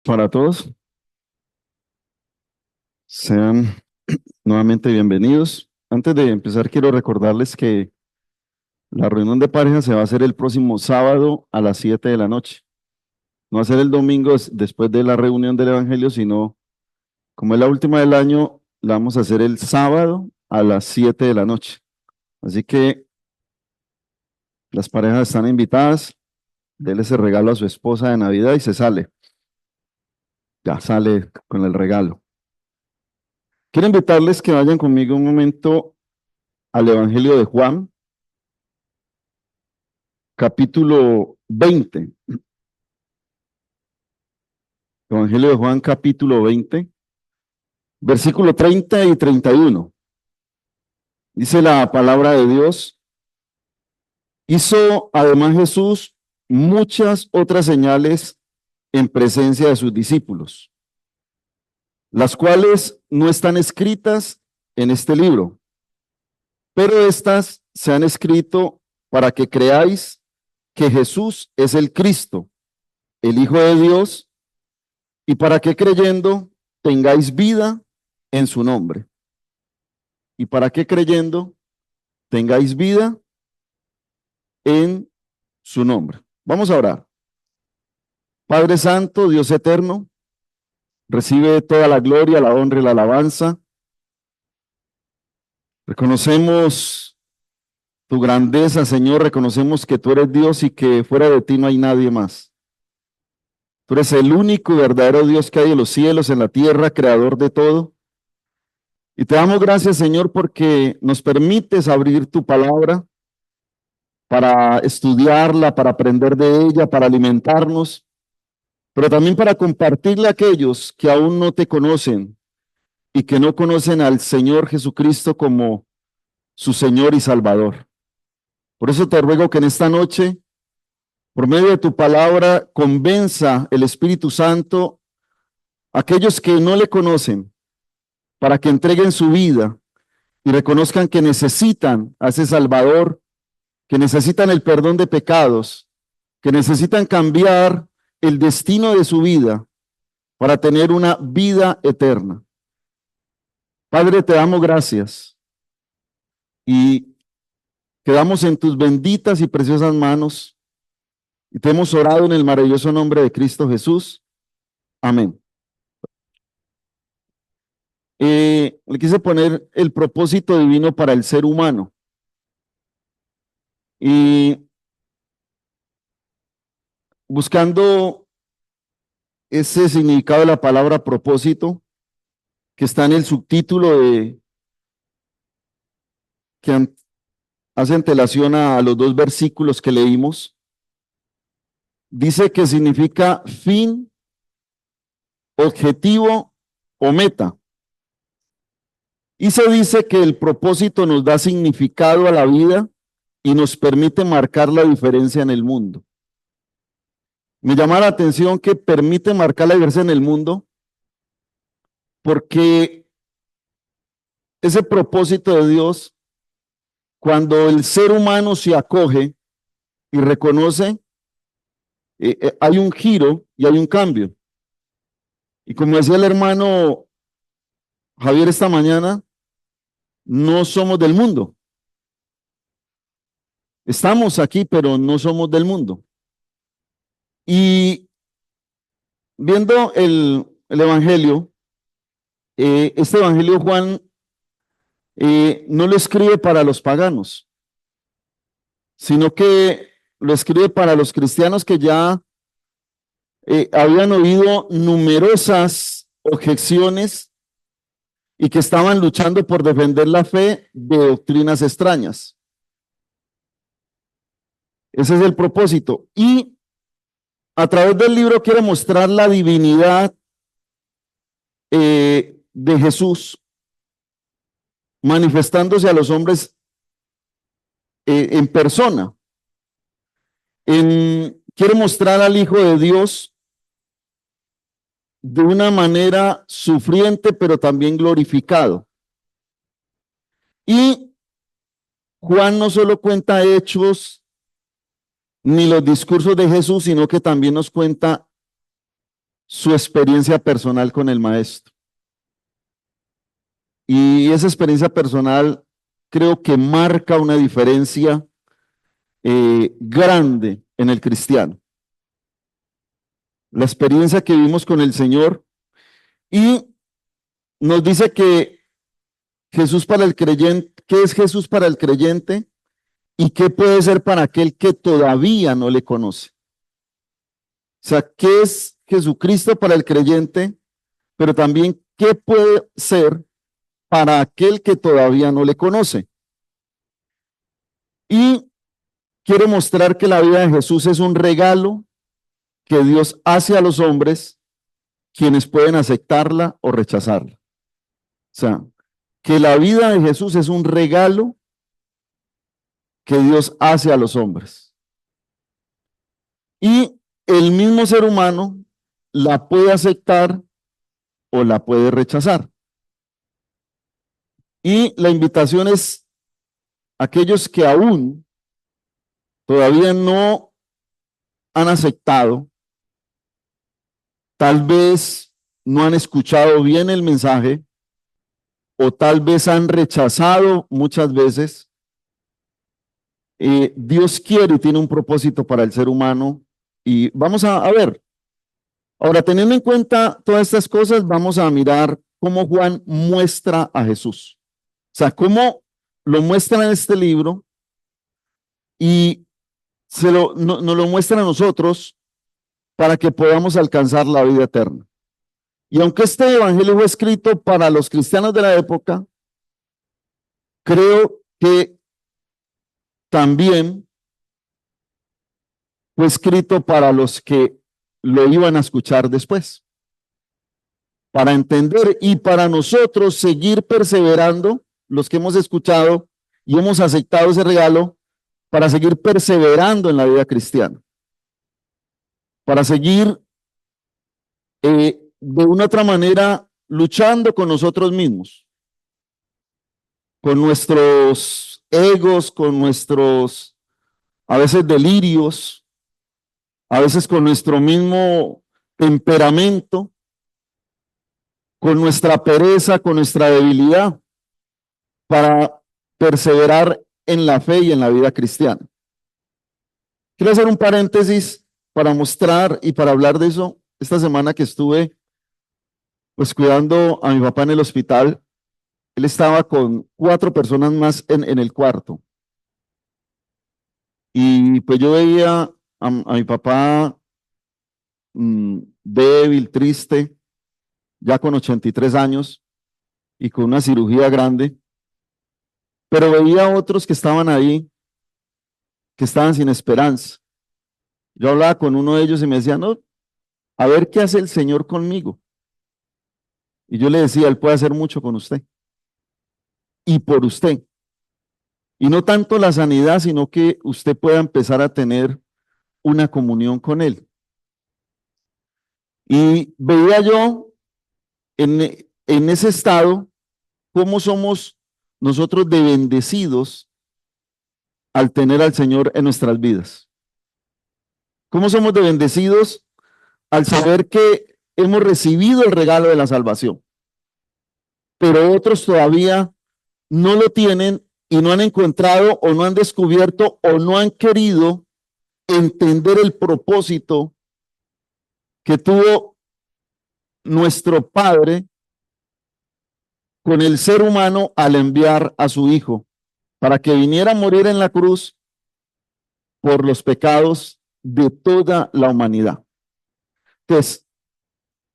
Para todos, sean nuevamente bienvenidos. Antes de empezar, quiero recordarles que la reunión de pareja se va a hacer el próximo sábado a las 7 de la noche. No va a ser el domingo después de la reunión del Evangelio, sino como es la última del año, la vamos a hacer el sábado a las 7 de la noche. Así que las parejas están invitadas, déle ese regalo a su esposa de Navidad y se sale. Ya sale con el regalo. Quiero invitarles que vayan conmigo un momento al Evangelio de Juan, capítulo 20. Evangelio de Juan, capítulo 20, versículo 30 y 31. Dice la palabra de Dios: hizo además Jesús muchas otras señales en presencia de sus discípulos, las cuales no están escritas en este libro, pero estas se han escrito para que creáis que Jesús es el Cristo, el Hijo de Dios, y para que creyendo tengáis vida en su nombre. Y para que creyendo tengáis vida en su nombre. Vamos a orar. Padre Santo, Dios eterno, recibe toda la gloria, la honra y la alabanza. Reconocemos tu grandeza, Señor. Reconocemos que tú eres Dios y que fuera de ti no hay nadie más. Tú eres el único y verdadero Dios que hay en los cielos, en la tierra, creador de todo. Y te damos gracias, Señor, porque nos permites abrir tu palabra para estudiarla, para aprender de ella, para alimentarnos, pero también para compartirle a aquellos que aún no te conocen y que no conocen al Señor Jesucristo como su Señor y Salvador. Por eso te ruego que en esta noche, por medio de tu palabra, convenza el Espíritu Santo a aquellos que no le conocen, para que entreguen su vida y reconozcan que necesitan a ese Salvador, que necesitan el perdón de pecados, que necesitan cambiar el destino de su vida para tener una vida eterna. Padre, te damos gracias y quedamos en tus benditas y preciosas manos y te hemos orado en el maravilloso nombre de Cristo Jesús. Amén. Le quise poner el propósito divino para el ser humano. Y buscando ese significado de la palabra propósito, que está en el subtítulo que hace antelación a los dos versículos que leímos, dice que significa fin, objetivo o meta. Y se dice que el propósito nos da significado a la vida y nos permite marcar la diferencia en el mundo. Me llama la atención que permite marcar la diferencia en el mundo porque ese propósito de Dios, cuando el ser humano se acoge y reconoce, hay un giro y hay un cambio. Y como decía el hermano Javier esta mañana, no somos del mundo. Estamos aquí, pero no somos del mundo. Y viendo el Evangelio, este Evangelio Juan no lo escribe para los paganos, sino que lo escribe para los cristianos que ya habían oído numerosas objeciones y que estaban luchando por defender la fe de doctrinas extrañas. Ese es el propósito. Y a través del libro quiere mostrar la divinidad de Jesús, manifestándose a los hombres en persona. Quiere mostrar al Hijo de Dios de una manera sufriente, pero también glorificado. Y Juan no solo cuenta hechos ni los discursos de Jesús, sino que también nos cuenta su experiencia personal con el maestro. Y esa experiencia personal creo que marca una diferencia grande en el cristiano. La experiencia que vivimos con el Señor, y nos dice que Jesús para el creyente, ¿qué es Jesús para el creyente? ¿Y qué puede ser para aquel que todavía no le conoce? O sea, ¿qué es Jesucristo para el creyente? Pero también, ¿qué puede ser para aquel que todavía no le conoce? Y quiero mostrar que la vida de Jesús es un regalo que Dios hace a los hombres, quienes pueden aceptarla o rechazarla. O sea, que la vida de Jesús es un regalo que Dios hace a los hombres. Y el mismo ser humano la puede aceptar o la puede rechazar. Y la invitación es a aquellos que aún todavía no han aceptado, tal vez no han escuchado bien el mensaje o tal vez han rechazado muchas veces. Dios quiere y tiene un propósito para el ser humano y vamos a ver. Ahora, teniendo en cuenta todas estas cosas, vamos a mirar cómo Juan muestra a Jesús. O sea, cómo lo muestra en este libro y nos lo muestra a nosotros para que podamos alcanzar la vida eterna. Y aunque este evangelio fue escrito para los cristianos de la época, creo que también fue escrito para los que lo iban a escuchar después, para entender y para nosotros seguir perseverando, los que hemos escuchado y hemos aceptado ese regalo, para seguir perseverando en la vida cristiana, para seguir de una otra manera luchando con nosotros mismos, con nuestros egos, con nuestros a veces delirios, a veces con nuestro mismo temperamento, con nuestra pereza, con nuestra debilidad, para perseverar en la fe y en la vida cristiana. Quiero hacer un paréntesis para mostrar y para hablar de eso. Esta semana que estuve pues cuidando a mi papá en el hospital, él estaba con 4 personas más en el cuarto. Y pues yo veía a mi papá débil, triste, ya con 83 años y con una cirugía grande, pero veía a otros que estaban ahí, que estaban sin esperanza. Yo hablaba con uno de ellos y me decía, no, a ver qué hace el Señor conmigo. Y yo le decía, Él puede hacer mucho con usted y por usted. Y no tanto la sanidad, sino que usted pueda empezar a tener una comunión con Él. Y veía yo en ese estado cómo somos nosotros de bendecidos al tener al Señor en nuestras vidas. Cómo somos de bendecidos al saber que hemos recibido el regalo de la salvación. Pero otros todavía no lo tienen y no han encontrado o no han descubierto o no han querido entender el propósito que tuvo nuestro Padre con el ser humano al enviar a su Hijo para que viniera a morir en la cruz por los pecados de toda la humanidad. Entonces,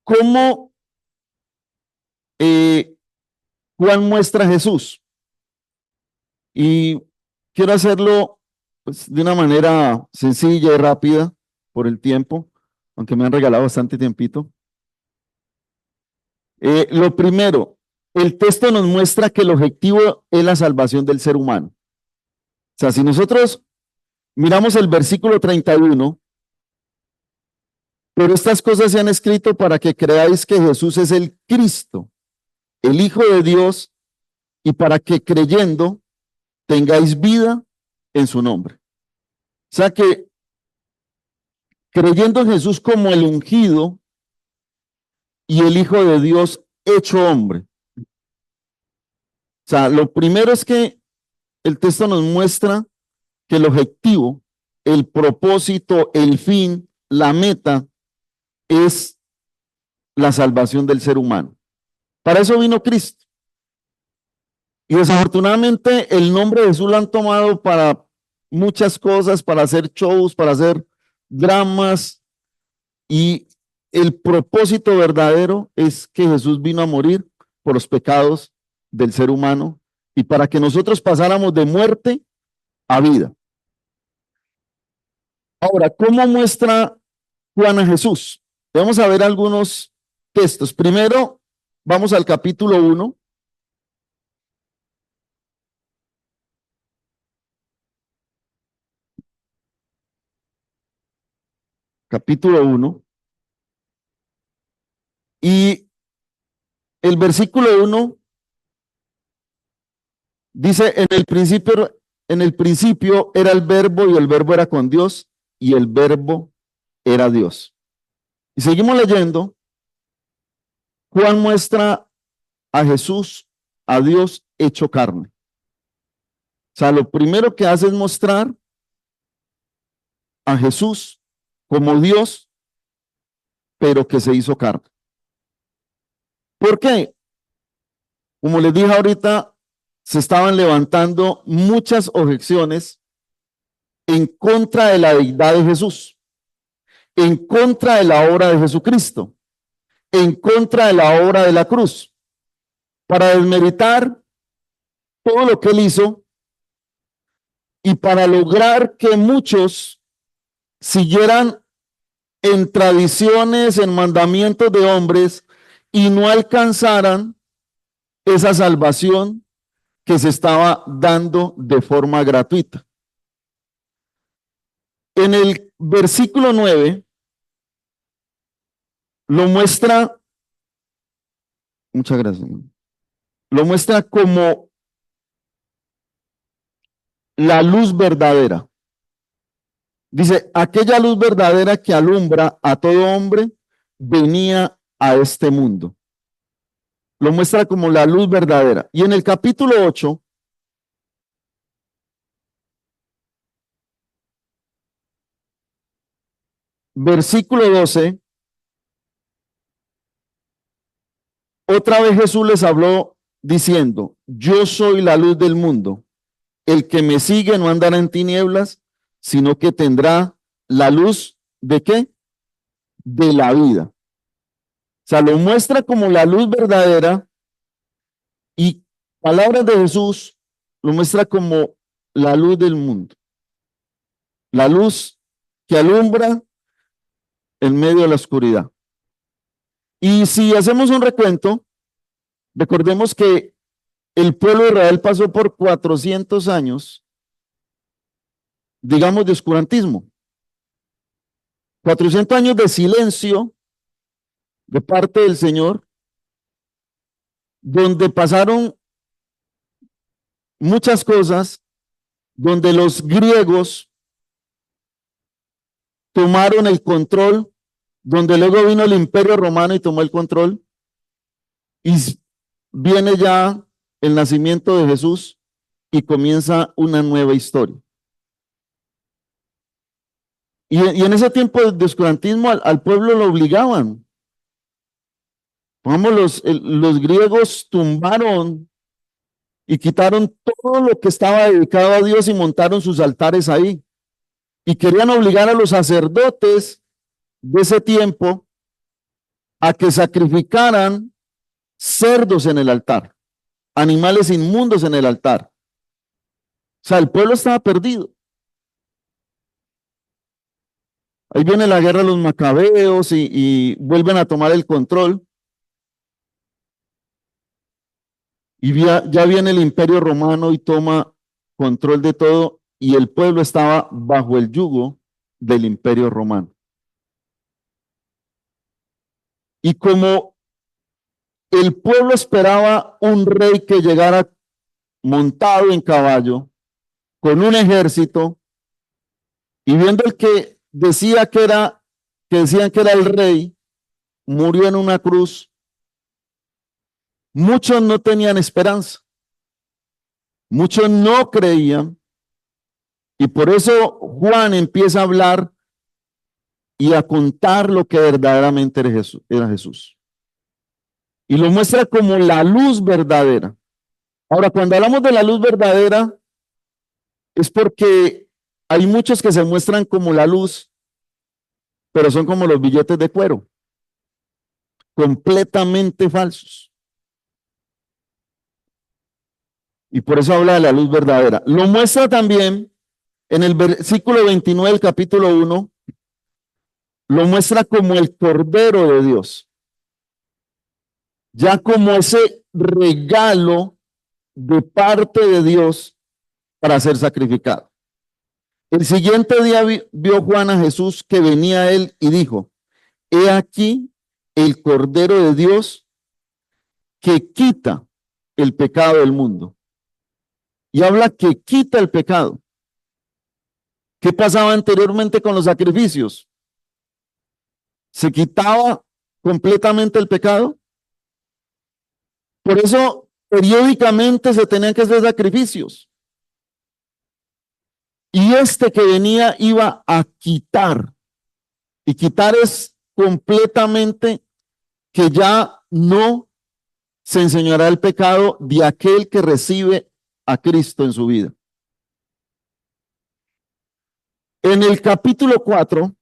¿cómo Juan muestra a Jesús? Y quiero hacerlo pues, de una manera sencilla y rápida por el tiempo, aunque me han regalado bastante tiempito. Lo primero, el texto nos muestra que el objetivo es la salvación del ser humano. O sea, si nosotros miramos el versículo 31, pero estas cosas se han escrito para que creáis que Jesús es el Cristo, el Hijo de Dios, y para que creyendo tengáis vida en su nombre. O sea que creyendo en Jesús como el ungido, y el Hijo de Dios hecho hombre. O sea, lo primero es que el texto nos muestra que el objetivo, el propósito, el fin, la meta es la salvación del ser humano. Para eso vino Cristo. Y desafortunadamente el nombre de Jesús lo han tomado para muchas cosas, para hacer shows, para hacer dramas, y el propósito verdadero es que Jesús vino a morir por los pecados del ser humano y para que nosotros pasáramos de muerte a vida. Ahora, ¿cómo muestra Juan a Jesús? Vamos a ver algunos textos. Primero, vamos al capítulo 1. Capítulo 1. Y el versículo 1 dice, en el principio era el verbo y el verbo era con Dios y el verbo era Dios. Y seguimos leyendo. Juan muestra a Jesús, a Dios hecho carne. O sea, lo primero que hace es mostrar a Jesús como Dios, pero que se hizo carne. ¿Por qué? Como les dije ahorita, se estaban levantando muchas objeciones en contra de la deidad de Jesús, en contra de la obra de Jesucristo, en contra de la obra de la cruz, para desmeritar todo lo que él hizo y para lograr que muchos siguieran en tradiciones, en mandamientos de hombres y no alcanzaran esa salvación que se estaba dando de forma gratuita. En el versículo 9 lo muestra, muchas gracias, lo muestra como la luz verdadera. Dice, aquella luz verdadera que alumbra a todo hombre venía a este mundo. Lo muestra como la luz verdadera. Y en el capítulo 8, versículo 12, otra vez Jesús les habló diciendo, yo soy la luz del mundo. El que me sigue no andará en tinieblas, sino que tendrá la luz ¿de qué? De la vida. O sea, lo muestra como la luz verdadera y palabras de Jesús lo muestra como la luz del mundo. La luz que alumbra en medio de la oscuridad. Y si hacemos un recuento, recordemos que el pueblo de Israel pasó por 400 años, digamos, de oscurantismo. 400 años de silencio de parte del Señor, donde pasaron muchas cosas, donde los griegos tomaron el control, donde luego vino el Imperio Romano y tomó el control, y viene ya el nacimiento de Jesús y comienza una nueva historia. Y en ese tiempo de oscurantismo al pueblo lo obligaban. Vamos, los griegos tumbaron y quitaron todo lo que estaba dedicado a Dios y montaron sus altares ahí. Y querían obligar a los sacerdotes de ese tiempo a que sacrificaran cerdos en el altar, animales inmundos en el altar. O sea, el pueblo estaba perdido. Ahí viene la guerra de los macabeos y vuelven a tomar el control. Y ya viene el Imperio Romano y toma control de todo y el pueblo estaba bajo el yugo del Imperio Romano. Y como el pueblo esperaba un rey que llegara montado en caballo, con un ejército, y viendo el que decían que era el rey, murió en una cruz, muchos no tenían esperanza, muchos no creían, y por eso Juan empieza a hablar y a contar lo que verdaderamente era Jesús. Y lo muestra como la luz verdadera. Ahora, cuando hablamos de la luz verdadera, es porque hay muchos que se muestran como la luz, pero son como los billetes de cuero, completamente falsos. Y por eso habla de la luz verdadera. Lo muestra también en el versículo 29 del capítulo 1, lo muestra como el Cordero de Dios, ya como ese regalo de parte de Dios para ser sacrificado. El siguiente día vio Juan a Jesús que venía a él y dijo: he aquí el Cordero de Dios que quita el pecado del mundo. Y habla que quita el pecado. ¿Qué pasaba anteriormente con los sacrificios? ¿Se quitaba completamente el pecado? Por eso periódicamente se tenían que hacer sacrificios. Y este que venía iba a quitar. Y quitar es completamente que ya no se enseñará el pecado de aquel que recibe a Cristo en su vida. En el capítulo 4,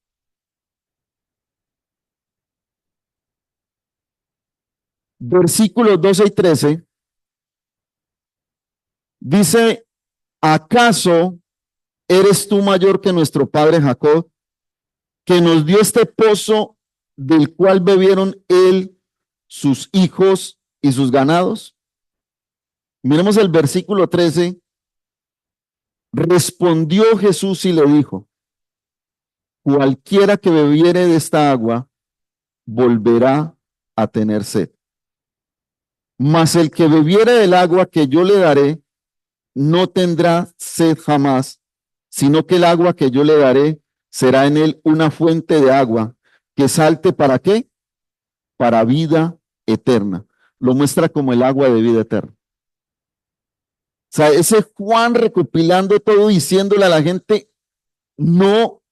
versículos 12 y 13, dice: ¿acaso eres tú mayor que nuestro padre Jacob, que nos dio este pozo del cual bebieron él, sus hijos y sus ganados? Miremos el versículo 13. Respondió Jesús y le dijo: cualquiera que bebiere de esta agua volverá a tener sed. Mas el que bebiere del agua que yo le daré no tendrá sed jamás, sino que el agua que yo le daré será en él una fuente de agua que salte ¿para qué? Para vida eterna. Lo muestra como el agua de vida eterna. O sea, ese Juan recopilando todo, diciéndole a la gente: no,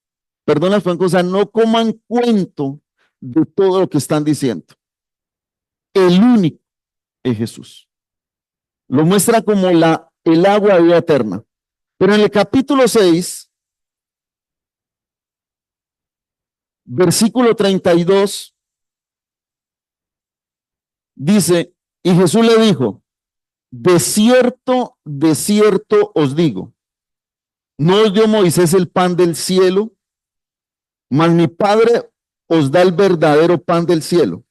perdona Franco, o sea, no coman cuento de todo lo que están diciendo. El único es Jesús. Lo muestra como el agua de vida eterna. Pero en el capítulo 6, versículo 32, dice: y Jesús le dijo: de cierto os digo, no os dio Moisés el pan del cielo, mas mi Padre os da el verdadero pan del cielo.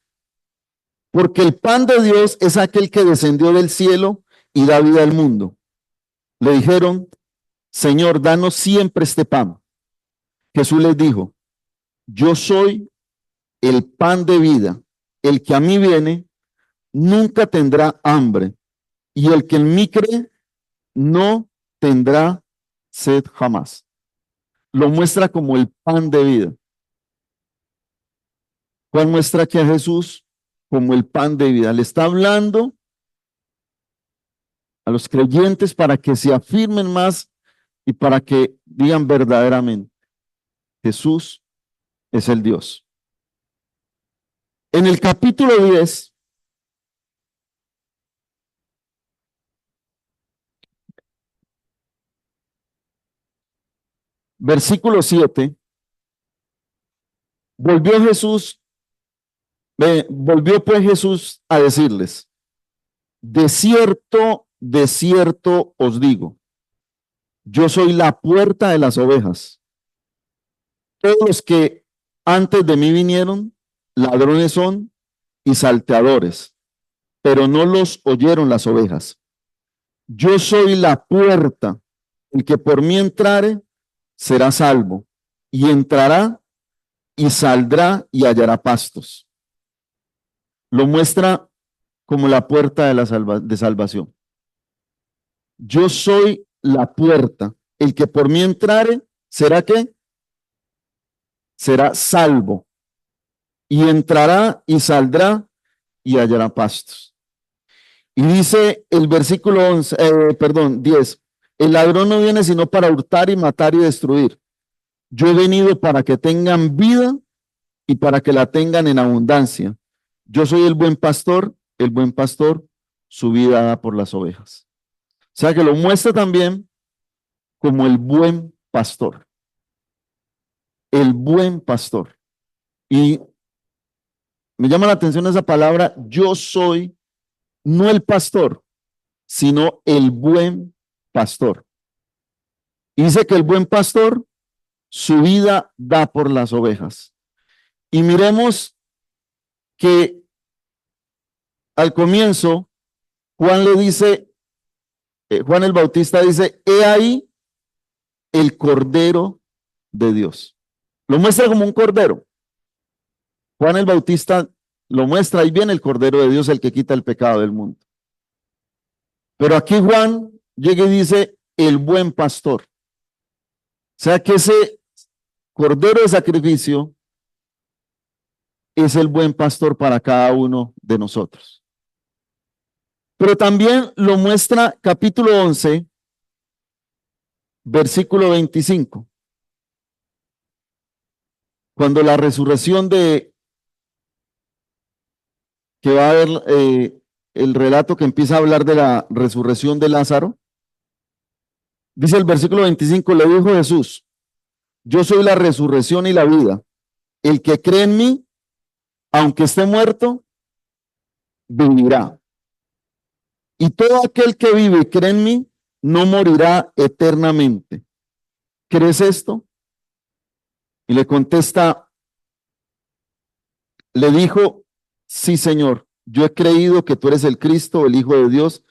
Porque el pan de Dios es aquel que descendió del cielo y da vida al mundo. Le dijeron: Señor, danos siempre este pan. Jesús les dijo: yo soy el pan de vida. El que a mí viene nunca tendrá hambre, y el que en mí cree no tendrá sed jamás. Lo muestra como el pan de vida. ¿Cuál muestra aquí a Jesús? Como el pan de vida. Le está hablando a los creyentes para que se afirmen más y para que digan verdaderamente: Jesús es el Dios. En el capítulo 10, versículo 7, volvió pues Jesús a decirles: de cierto os digo, yo soy la puerta de las ovejas. Todos los que antes de mí vinieron, ladrones son y salteadores, pero no los oyeron las ovejas. Yo soy la puerta, el que por mí entrare será salvo, y entrará y saldrá y hallará pastos. Lo muestra como la puerta de salvación. Yo soy la puerta, el que por mí entrare, ¿será qué? Será salvo. y entrará y saldrá y hallará pastos. Y dice el versículo 10, el ladrón no viene sino para hurtar y matar y destruir. Yo he venido para que tengan vida y para que la tengan en abundancia. Yo soy el buen pastor su vida da por las ovejas. O sea que lo muestra también como el buen pastor. El buen pastor. Y me llama la atención esa palabra, yo soy, no el pastor, sino el buen pastor. Y dice que el buen pastor su vida da por las ovejas. Y miremos que al comienzo, Juan le dice, Juan el Bautista dice, he ahí el Cordero de Dios. Lo muestra como un cordero. Juan el Bautista lo muestra, ahí viene el Cordero de Dios, el que quita el pecado del mundo. Pero aquí Juan llega y dice, el buen pastor. O sea que ese Cordero de sacrificio es el buen pastor para cada uno de nosotros. Pero también lo muestra capítulo 11, versículo 25. Cuando la resurrección que va a haber el relato que empieza a hablar de la resurrección de Lázaro, dice el versículo 25, le dijo Jesús, yo soy la resurrección y la vida. El que cree en mí, aunque esté muerto, vivirá. Y todo aquel que vive y cree en mí, no morirá eternamente. ¿Crees esto? Y le contesta, le dijo, sí, Señor, yo he creído que tú eres el Cristo, el Hijo de Dios,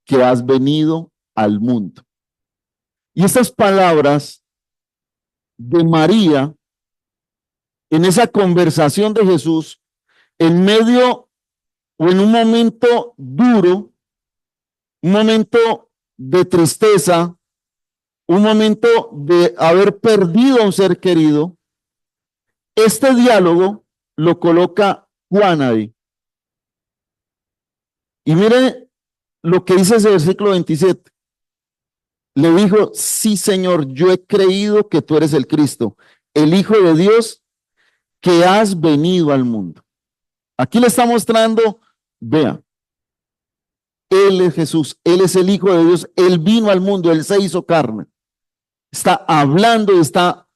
que has venido al mundo. Y estas palabras de María, en esa conversación de Jesús, en medio o en un momento duro, un momento de tristeza, un momento de haber perdido a un ser querido, este diálogo lo coloca Juan ahí. Y mire lo que dice ese versículo 27. Le dijo, sí, Señor, yo he creído que tú eres el Cristo, el Hijo de Dios, que has venido al mundo. Aquí le está mostrando, vea, Él es Jesús, Él es el Hijo de Dios, Él vino al mundo, Él se hizo carne. Está hablando, está,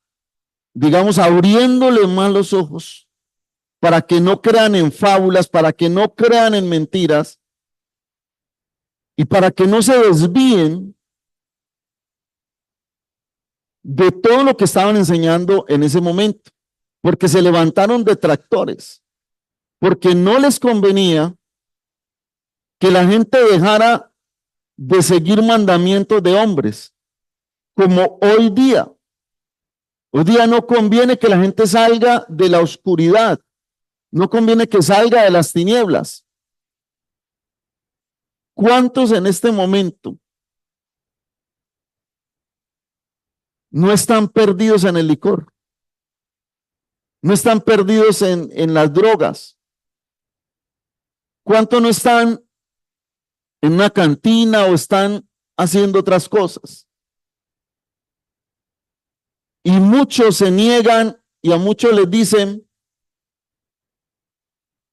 digamos, abriéndole más los ojos para que no crean en fábulas, para que no crean en mentiras y para que no se desvíen de todo lo que estaban enseñando en ese momento, porque se levantaron detractores, porque no les convenía que la gente dejara de seguir mandamientos de hombres, como hoy día. Hoy día no conviene que la gente salga de la oscuridad, no conviene que salga de las tinieblas. ¿Cuántos en este momento no están perdidos en el licor? No están perdidos en las drogas. ¿Cuántos no están en una cantina o están haciendo otras cosas? Y muchos se niegan y a muchos les dicen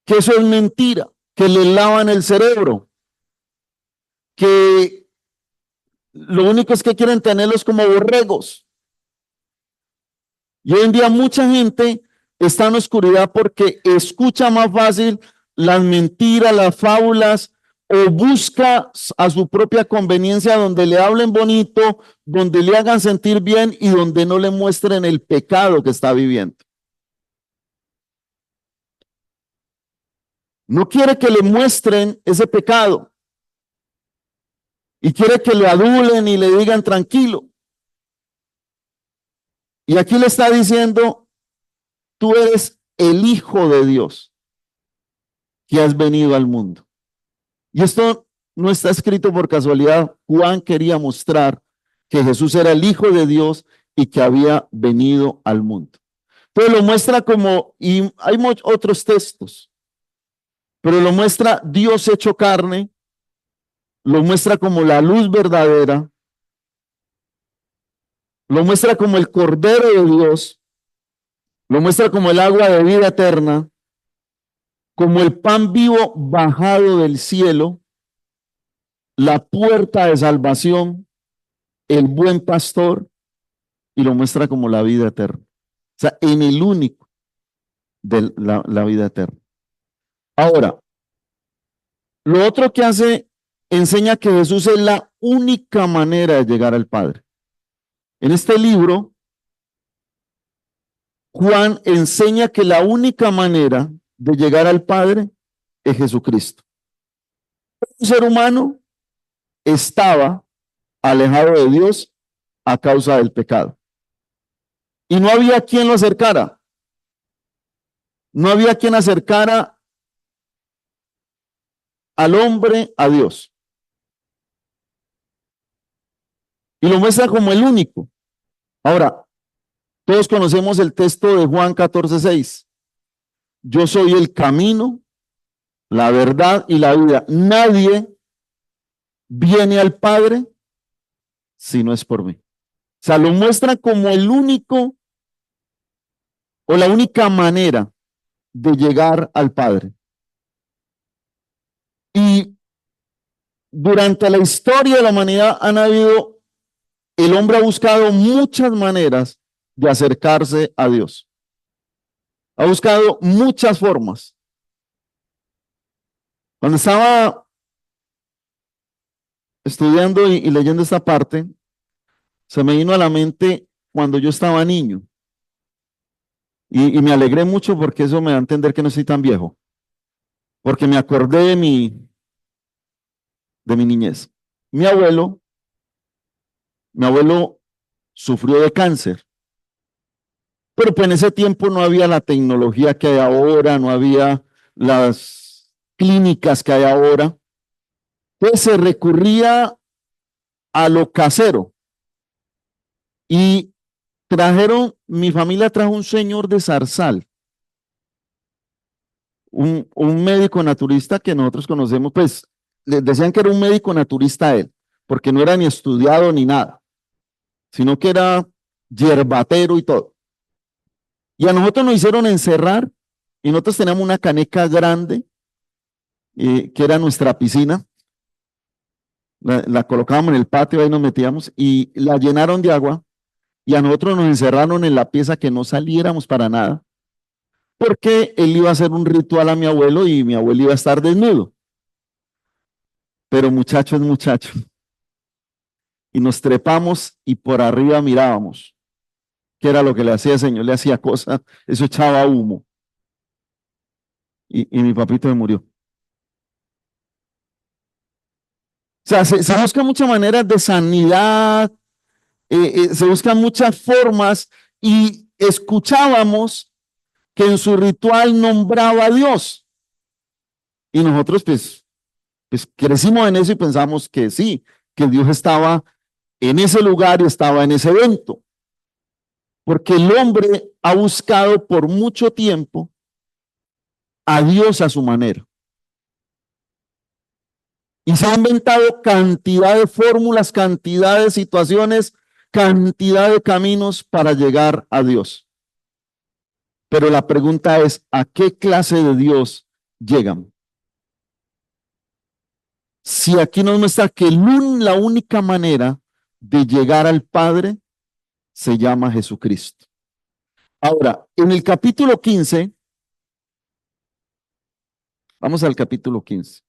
que eso es mentira, que les lavan el cerebro, que lo único es que quieren tenerlos como borregos. Y hoy en día mucha gente está en oscuridad porque escucha más fácil las mentiras, las fábulas, o busca a su propia conveniencia donde le hablen bonito, donde le hagan sentir bien y donde no le muestren el pecado que está viviendo. No quiere que le muestren ese pecado y quiere que le adulen y le digan tranquilo. Y aquí le está diciendo, tú eres el Hijo de Dios que has venido al mundo. Y esto no está escrito por casualidad. Juan quería mostrar que Jesús era el Hijo de Dios y que había venido al mundo. Entonces lo muestra como, y hay otros textos, pero lo muestra Dios hecho carne, lo muestra como la luz verdadera, lo muestra como el Cordero de Dios, lo muestra como el agua de vida eterna, como el pan vivo bajado del cielo, la puerta de salvación, el buen pastor, y lo muestra como la vida eterna. O sea, en el único de la vida eterna. Ahora, lo otro que hace, enseña que Jesús es la única manera de llegar al Padre. En este libro, Juan enseña que la única manera de llegar al Padre es Jesucristo. Un ser humano estaba alejado de Dios a causa del pecado. Y no había quien lo acercara. No había quien acercara al hombre a Dios. Y lo muestra como el único. Ahora, todos conocemos el texto de Juan 14:6. Yo soy el camino, la verdad y la vida. Nadie viene al Padre si no es por mí. O sea, lo muestra como el único o la única manera de llegar al Padre. Y durante la historia de la humanidad el hombre ha buscado muchas maneras de acercarse a Dios. Ha buscado muchas formas. Cuando estaba estudiando y leyendo esta parte, se me vino a la mente cuando yo estaba niño. Y me alegré mucho porque eso me da a entender que no soy tan viejo. Porque me acordé de mi niñez. Mi abuelo sufrió de cáncer. Pero pues en ese tiempo no había la tecnología que hay ahora, no había las clínicas que hay ahora. Entonces se recurría a lo casero. Y mi familia trajo un señor de Zarzal, un médico naturista que nosotros conocemos, pues les decían que era un médico naturista él, porque no era ni estudiado ni nada, sino que era yerbatero y todo. Y a nosotros nos hicieron encerrar y nosotros teníamos una caneca grande que era nuestra piscina. La colocábamos en el patio, ahí nos metíamos y la llenaron de agua y a nosotros nos encerraron en la pieza que no saliéramos para nada, porque él iba a hacer un ritual a mi abuelo y mi abuelo iba a estar desnudo. Pero muchacho es muchacho. Y nos trepamos y por arriba mirábamos. ¿Qué era lo que le hacía el Señor? Le hacía cosas, eso echaba humo. Y mi papito me murió. O sea, se buscan muchas maneras de sanidad, se buscan muchas formas y escuchábamos que en su ritual nombraba a Dios. Y nosotros pues crecimos en eso y pensamos que sí, que Dios estaba en ese lugar y estaba en ese evento. Porque el hombre ha buscado por mucho tiempo a Dios a su manera. Y se ha inventado cantidad de fórmulas, cantidad de situaciones, cantidad de caminos para llegar a Dios. Pero la pregunta es, ¿a qué clase de Dios llegan? Si aquí nos muestra que la única manera de llegar al Padre se llama Jesucristo. Ahora, en el capítulo 15, vamos al capítulo 15.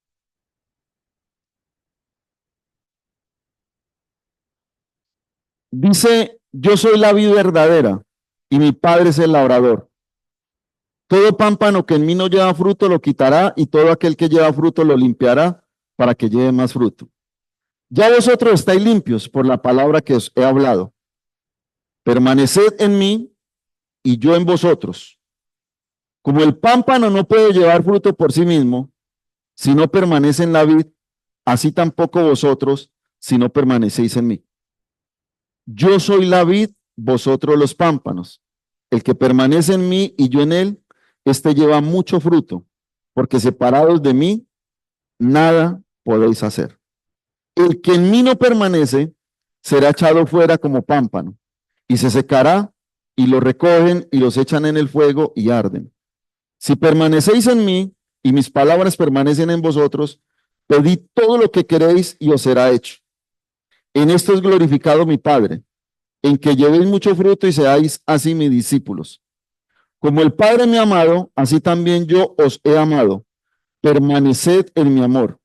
Dice, yo soy la vid verdadera y mi Padre es el labrador. Todo pámpano que en mí no lleva fruto lo quitará y todo aquel que lleva fruto lo limpiará para que lleve más fruto. Ya vosotros estáis limpios por la palabra que os he hablado. Permaneced en mí y yo en vosotros. Como el pámpano no puede llevar fruto por sí mismo, si no permanece en la vid, así tampoco vosotros, si no permanecéis en mí. Yo soy la vid, vosotros los pámpanos. El que permanece en mí y yo en él, este lleva mucho fruto, porque separados de mí, nada podéis hacer. El que en mí no permanece, será echado fuera como pámpano, y se secará, y lo recogen y los echan en el fuego y arden. Si permanecéis en mí, y mis palabras permanecen en vosotros, pedid todo lo que queréis y os será hecho. En esto es glorificado mi Padre, en que llevéis mucho fruto y seáis así mis discípulos. Como el Padre me ha amado, así también yo os he amado. Permaneced en mi amor.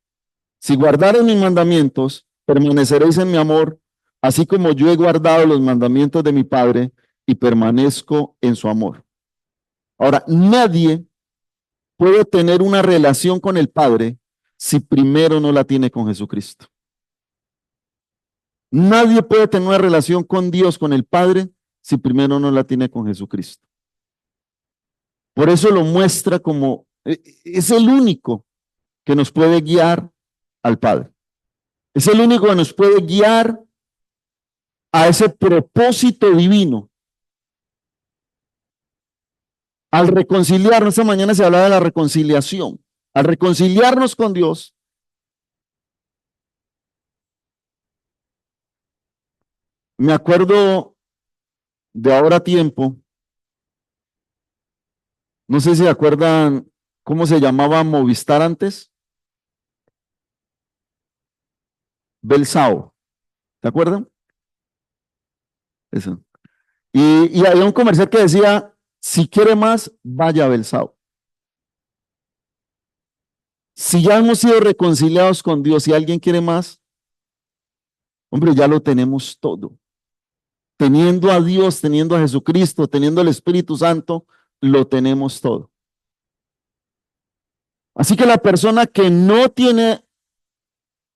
Si guardareis mis mandamientos, permaneceréis en mi amor, así como yo he guardado los mandamientos de mi Padre y permanezco en su amor. Ahora, nadie puede tener una relación con el Padre si primero no la tiene con Jesucristo. Nadie puede tener una relación con Dios, con el Padre, si primero no la tiene con Jesucristo. Por eso lo muestra como, es el único que nos puede guiar al Padre. Es el único que nos puede guiar a ese propósito divino. Al reconciliarnos, esta mañana se hablaba de la reconciliación. Al reconciliarnos con Dios, me acuerdo de ahora tiempo, no sé si se acuerdan cómo se llamaba Movistar antes, Belsao, ¿te acuerdan? Eso. Y había un comercial que decía, si quiere más, vaya a Belsao. Si ya hemos sido reconciliados con Dios, si alguien quiere más, hombre, ya lo tenemos todo. Teniendo a Dios, teniendo a Jesucristo, teniendo el Espíritu Santo, lo tenemos todo. Así que la persona que no tiene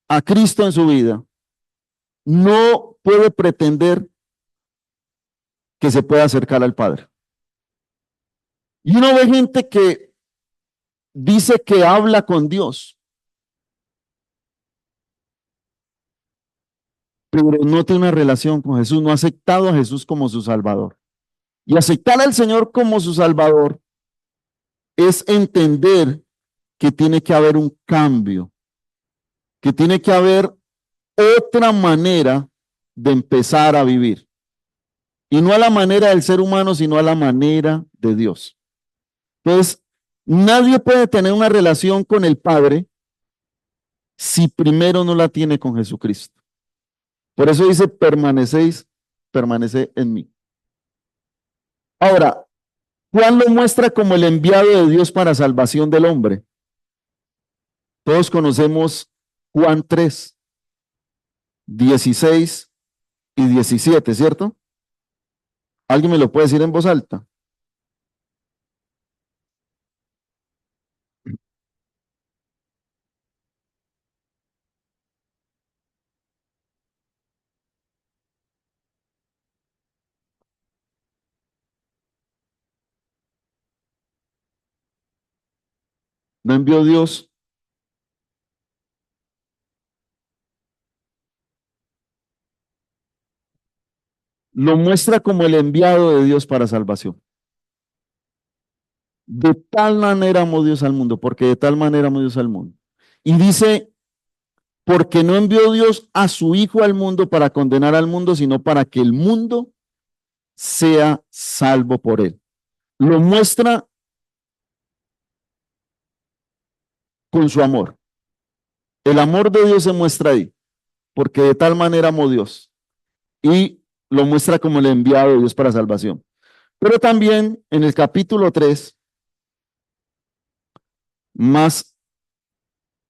a Cristo en su vida, no puede pretender que se pueda acercar al Padre. Y uno ve gente que dice que habla con Dios, pero no tiene una relación con Jesús, no ha aceptado a Jesús como su Salvador. Y aceptar al Señor como su Salvador es entender que tiene que haber un cambio, que tiene que haber otra manera de empezar a vivir. Y no a la manera del ser humano, sino a la manera de Dios. Entonces, nadie puede tener una relación con el Padre si primero no la tiene con Jesucristo. Por eso dice, permanece en mí. Ahora, Juan lo muestra como el enviado de Dios para salvación del hombre. Todos conocemos Juan 3, 16 y 17, ¿cierto? ¿Alguien me lo puede decir en voz alta? ¿No envió Dios? Lo muestra como el enviado de Dios para salvación. De tal manera amó Dios al mundo, porque de tal manera amó Dios al mundo. Y dice, porque no envió Dios a su Hijo al mundo para condenar al mundo, sino para que el mundo sea salvo por él. Lo muestra con su amor. El amor de Dios se muestra ahí, porque de tal manera amó Dios. Y lo muestra como el enviado de Dios para salvación. Pero también en el capítulo 3, más,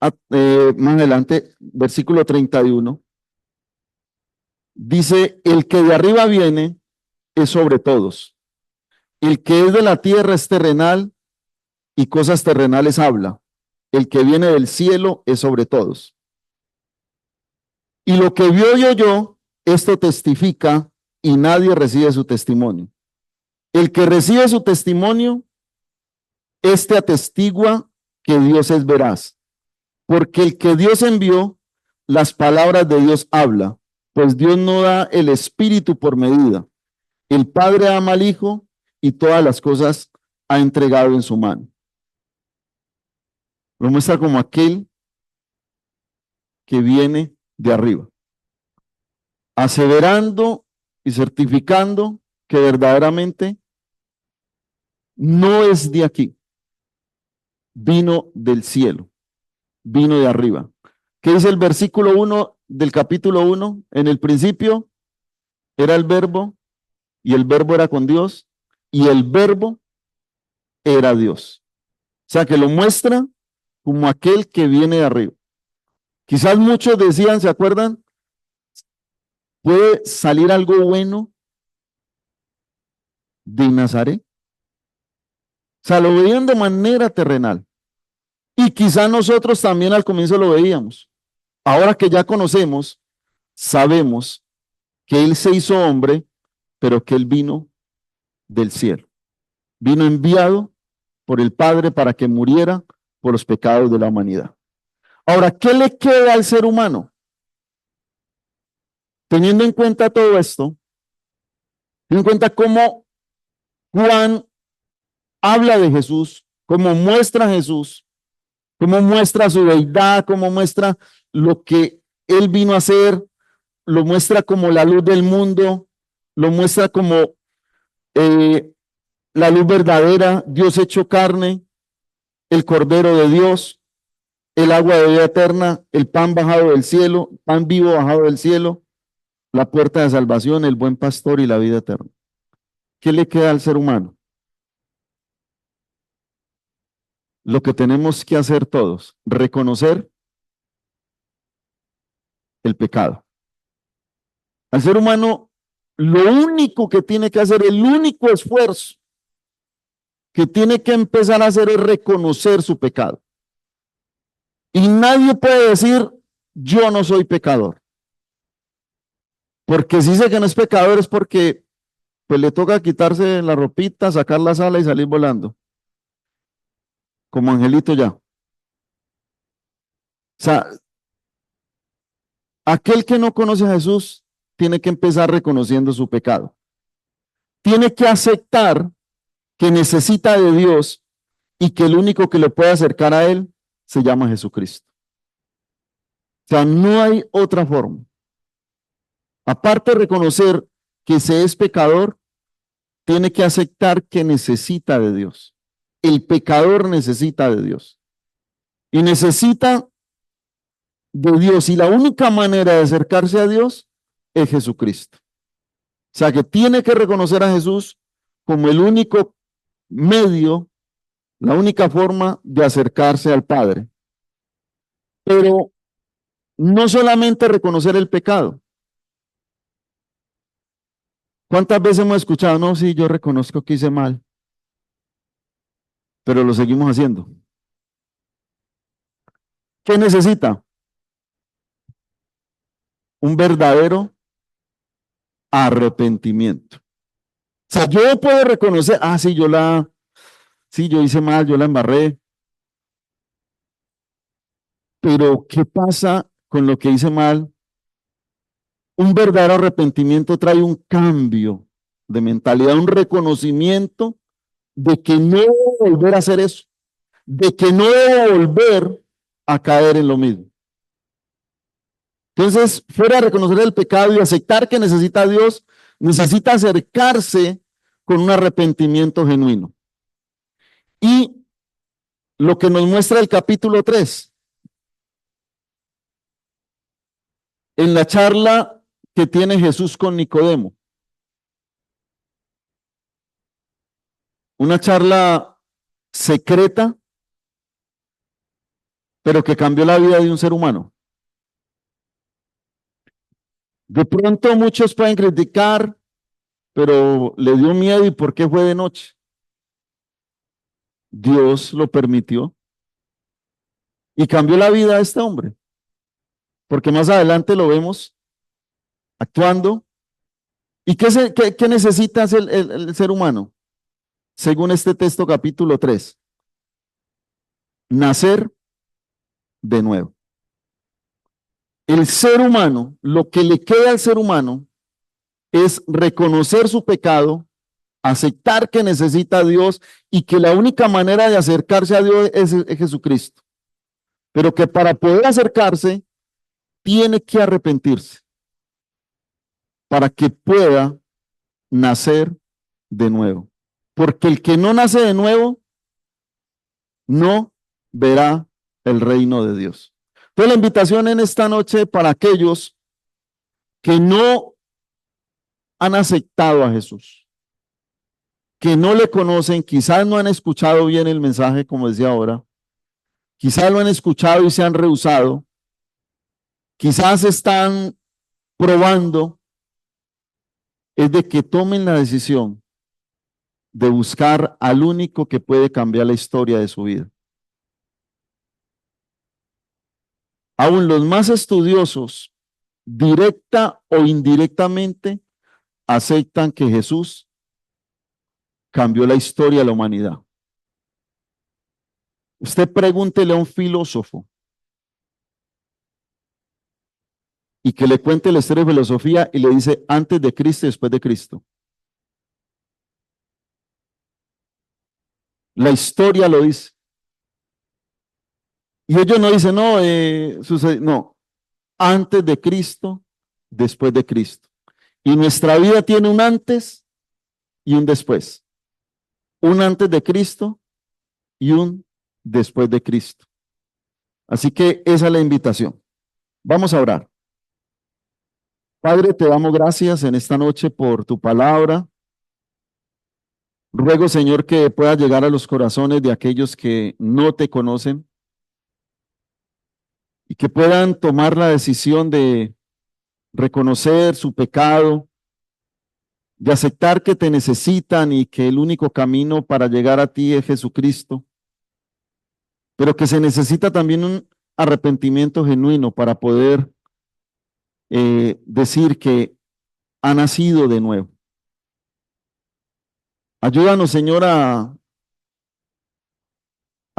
más adelante, versículo 31, dice, el que de arriba viene es sobre todos. El que es de la tierra es terrenal y cosas terrenales habla. El que viene del cielo es sobre todos. Y lo que vio y oyó, esto testifica y nadie recibe su testimonio. El que recibe su testimonio, este atestigua que Dios es veraz. Porque el que Dios envió, las palabras de Dios habla, pues Dios no da el espíritu por medida. El Padre ama al Hijo y todas las cosas ha entregado en su mano. Lo muestra como aquel que viene de arriba, aseverando y certificando que verdaderamente no es de aquí, vino del cielo, vino de arriba. ¿Qué dice el versículo 1 del capítulo 1? En el principio era el verbo, y el verbo era con Dios, y el verbo era Dios. O sea que lo muestra como aquel que viene de arriba. Quizás muchos decían, ¿se acuerdan? ¿Puede salir algo bueno de Nazaret? O sea, lo veían de manera terrenal. Y quizás nosotros también al comienzo lo veíamos. Ahora que ya conocemos, sabemos que Él se hizo hombre, pero que Él vino del cielo. Vino enviado por el Padre para que muriera por los pecados de la humanidad. Ahora, ¿qué le queda al ser humano? Teniendo en cuenta todo esto, teniendo en cuenta cómo Juan habla de Jesús, cómo muestra a Jesús, cómo muestra su deidad, cómo muestra lo que Él vino a hacer, lo muestra como la luz del mundo, lo muestra como la luz verdadera, Dios hecho carne, el Cordero de Dios, el agua de vida eterna, el pan bajado del cielo, pan vivo bajado del cielo, la puerta de salvación, el buen pastor y la vida eterna. ¿Qué le queda al ser humano? Lo que tenemos que hacer todos, reconocer el pecado. Al ser humano, lo único que tiene que hacer, el único esfuerzo que tiene que empezar a hacer es reconocer su pecado. Y nadie puede decir, yo no soy pecador. Porque si dice que no es pecador es porque pues le toca quitarse la ropita, sacar la sala y salir volando. Como angelito ya. O sea, aquel que no conoce a Jesús tiene que empezar reconociendo su pecado. Tiene que aceptar que necesita de Dios y que el único que le puede acercar a Él se llama Jesucristo. O sea, no hay otra forma. Aparte de reconocer que se es pecador, tiene que aceptar que necesita de Dios. El pecador necesita de Dios. Y necesita de Dios. Y la única manera de acercarse a Dios es Jesucristo. O sea, que tiene que reconocer a Jesús como el único medio, la única forma de acercarse al Padre. Pero no solamente reconocer el pecado. ¿Cuántas veces hemos escuchado? No, sí, yo reconozco que hice mal, pero lo seguimos haciendo. ¿Qué necesita? Un verdadero arrepentimiento. O sea, yo puedo reconocer, sí, yo hice mal, yo la embarré, pero ¿qué pasa con lo que hice mal? Un verdadero arrepentimiento trae un cambio de mentalidad, un reconocimiento de que no debo volver a hacer eso, de que no debo volver a caer en lo mismo. Entonces, fuera de reconocer el pecado y aceptar que necesita a Dios, necesita acercarse con un arrepentimiento genuino. Y lo que nos muestra el capítulo 3, en la charla que tiene Jesús con Nicodemo. Una charla secreta, pero que cambió la vida de un ser humano. De pronto muchos pueden criticar, pero le dio miedo y ¿por qué fue de noche? Dios lo permitió y cambió la vida de este hombre, porque más adelante lo vemos actuando. ¿Y qué necesita el ser humano? Según este texto capítulo 3, nacer de nuevo. El ser humano, lo que le queda al ser humano es reconocer su pecado aceptar que necesita a Dios y que la única manera de acercarse a Dios es Jesucristo, pero que para poder acercarse tiene que arrepentirse para que pueda nacer de nuevo. Porque el que no nace de nuevo no verá el reino de Dios. Entonces la invitación en esta noche para aquellos que no han aceptado a Jesús, que no le conocen, quizás no han escuchado bien el mensaje, como decía ahora, quizás lo han escuchado y se han rehusado, quizás están probando, es de que tomen la decisión de buscar al único que puede cambiar la historia de su vida. Aún los más estudiosos, directa o indirectamente, aceptan que Jesús cambió la historia de la humanidad. Usted pregúntele a un filósofo y que le cuente la historia de filosofía y le dice antes de Cristo y después de Cristo. La historia lo dice. Y ellos no dicen, no, no, antes de Cristo, después de Cristo. Y nuestra vida tiene un antes y un después. Un antes de Cristo y un después de Cristo. Así que esa es la invitación. Vamos a orar. Padre, te damos gracias en esta noche por tu palabra. Ruego, Señor, que pueda llegar a los corazones de aquellos que no te conocen y que puedan tomar la decisión de reconocer su pecado, de aceptar que te necesitan y que el único camino para llegar a ti es Jesucristo, pero que se necesita también un arrepentimiento genuino para poder decir que ha nacido de nuevo. Ayúdanos, Señor, a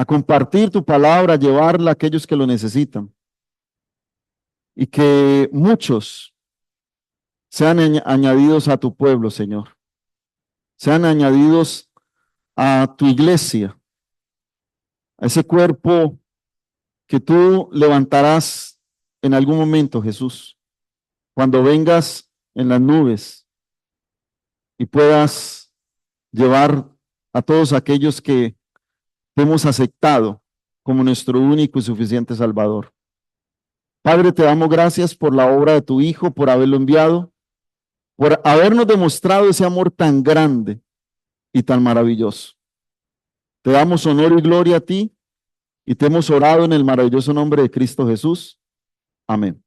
compartir tu palabra, a llevarla a aquellos que lo necesitan. Y que muchos sean añadidos a tu pueblo, Señor. Sean añadidos a tu iglesia, a ese cuerpo que tú levantarás en algún momento, Jesús, cuando vengas en las nubes y puedas llevar a todos aquellos que hemos aceptado como nuestro único y suficiente Salvador. Padre, te damos gracias por la obra de tu Hijo, por haberlo enviado, por habernos demostrado ese amor tan grande y tan maravilloso. Te damos honor y gloria a ti y te hemos orado en el maravilloso nombre de Cristo Jesús. Amén.